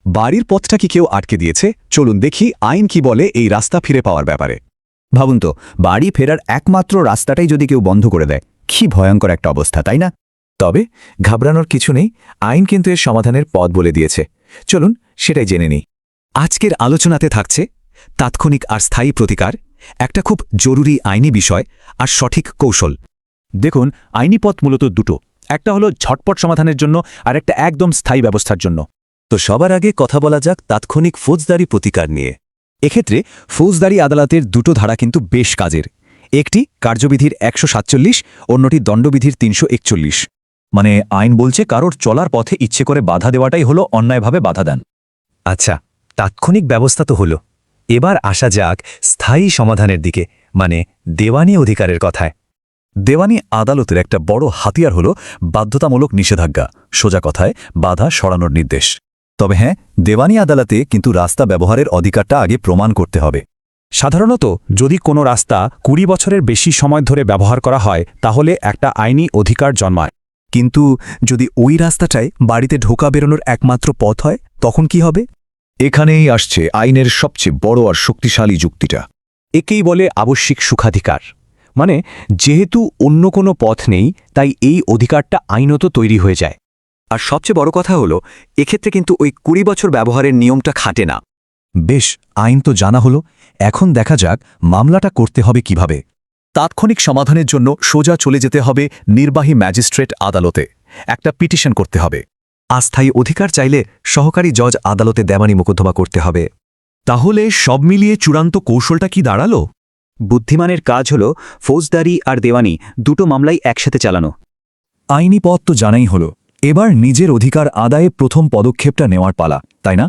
বাড়ির পথটা কি কেউ আটকে দিয়েছে? চলুন দেখি আইন কি বলে এই রাস্তা ফিরে পাওয়ার ব্যাপারে। ভাবুন তো, বাড়ি ফেরার একমাত্র রাস্তাটাই যদি কেউ বন্ধ করে দেয়, কি ভয়ঙ্কর একটা অবস্থা, তাই না? তবে ঘাবড়ানোর কিছু নেই, আইন কিন্তু এর সমাধানের পথ বলে দিয়েছে। চলুন সেটাই জেনে নিই। আজকের আলোচনাতে থাকছে তাৎক্ষণিক আর স্থায়ী প্রতিকার, একটা খুব জরুরি আইনি বিষয় আর সঠিক কৌশল। দেখুন, আইনি পথ মূলত দুটো, একটা হলো ঝটপট সমাধানের জন্য আর একটা একদম স্থায়ী ব্যবস্থার জন্য। তো সবার আগে কথা বলা যাক তাৎক্ষণিক ফৌজদারি প্রতিকার নিয়ে। এক্ষেত্রে ফৌজদারি আদালতের দুটো ধারা কিন্তু বেশ কাজের। একটি কার্যবিধির ১৪৭, অন্যটি দণ্ডবিধির ৩৪১। মানে আইন বলছে কারোর চলার পথে ইচ্ছে করে বাধা দেওয়াটাই হলো অন্যায়ভাবে বাধা দান। আচ্ছা, তাৎক্ষণিক ব্যবস্থা তো হলো, এবার আসা যাক স্থায়ী সমাধানের দিকে, মানে দেওয়ানি অধিকারের কথায়। দেওয়ানি আদালতের একটা বড় হাতিয়ার হল বাধ্যতামূলক নিষেধাজ্ঞা, সোজা কথায় বাধা সরানোর নির্দেশ। তবে হ্যাঁ, দেওয়ানি আদালতে কিন্তু রাস্তা ব্যবহারের অধিকারটা আগে প্রমাণ করতে হবে। সাধারণত যদি কোনো রাস্তা ২০ বছরের বেশি সময় ধরে ব্যবহার করা হয়, তাহলে একটা আইনি অধিকার জন্মায়। কিন্তু যদি ওই রাস্তাটায় বাড়িতে ঢোকা বেরোনোর একমাত্র পথ হয়, তখন কি হবে? এখানেই আসছে আইনের সবচেয়ে বড় আর শক্তিশালী যুক্তিটা। একেই বলে আবশ্যিক সুখাধিকার। মানে যেহেতু অন্য কোনো পথ নেই, তাই এই অধিকারটা আইনত তৈরি হয়ে যায়। আর সবচেয়ে বড় কথা হলো, এক্ষেত্রে কিন্তু ওই ২০ বছর ব্যবহারের নিয়মটা খাটে না। বেশ, আইন তো জানা হলো, এখন দেখা যাক মামলাটা করতে হবে কিভাবে। তাৎক্ষণিক সমাধানের জন্য সোজা চলে যেতে হবে নির্বাহী ম্যাজিস্ট্রেট আদালতে, একটা পিটিশন করতে হবে। অস্থায়ী অধিকার চাইলে সহকারী জজ আদালতে দেওয়ানি মোকদ্দমা করতে হবে। তাহলে সব মিলিয়ে চূড়ান্ত কৌশলটা কি দাঁড়ালো? বুদ্ধিমানের কাজ হল ফৌজদারি আর দেওয়ানি দুটো মামলাই একসাথে চালানো। আইনি পথ তো জানাই হলো, এবার নিজের অধিকার আদায়ে প্রথম পদক্ষেপটা নেওয়ার পালা, তাই না?